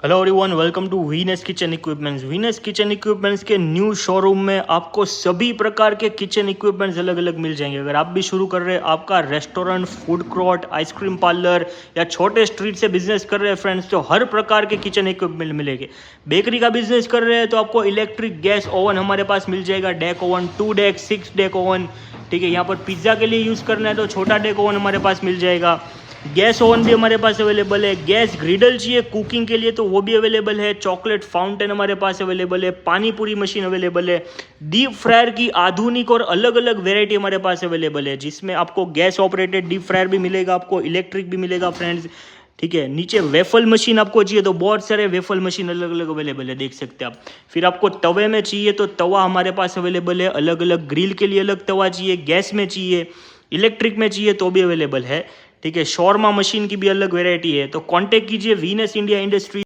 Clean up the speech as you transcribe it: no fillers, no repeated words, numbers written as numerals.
Hello everyone, welcome to Venus kitchen equipments. Venus kitchen equipments के new showroom में आपको सभी प्रकार के किचन इक्विपमेंट्स अलग अलग मिल जाएंगे। अगर आप भी शुरू कर रहे हैं, आपका restaurant, food court, ice cream parlour या छोटे स्ट्रीट से बिजनेस कर रहे हैं फ्रेंड्स, तो हर प्रकार के किचन इक्विपमेंट मिलेंगे। बेकरी का बिजनेस कर रहे हैं तो आपको इलेक्ट्रिक गैस ओवन हमारे पास मिल जाएगा, deck oven, 2 deck, 6 deck oven. ठीक है, यहाँ पर पिज्ज़ा के लिए यूज़ करना है तो छोटा डेक ओवन हमारे पास मिल जाएगा। गैस ओवन भी हमारे पास अवेलेबल है। गैस ग्रिडल चाहिए कुकिंग के लिए तो वो भी अवेलेबल है। चॉकलेट फाउंटेन हमारे पास अवेलेबल है। पानी पूरी मशीन अवेलेबल है। डीप फ्रायर की आधुनिक और अलग अलग वेराइटी हमारे पास अवेलेबल है, जिसमें आपको गैस ऑपरेटेड डीप फ्रायर भी मिलेगा, आपको इलेक्ट्रिक भी मिलेगा फ्रेंड्स। ठीक है, नीचे वेफल मशीन आपको चाहिए तो बहुत सारे वेफल मशीन अलग अलग अवेलेबल है, देख सकते हैं आप। फिर आपको तवे में चाहिए तो तवा हमारे पास अवेलेबल है, अलग अलग ग्रिल के लिए अलग तवा चाहिए, गैस में चाहिए, इलेक्ट्रिक में चाहिए तो भी अवेलेबल है। ठीक है, शॉर्मा मशीन की भी अलग वेराइटी है। तो कांटेक्ट कीजिए वीनस इंडिया इंडस्ट्री।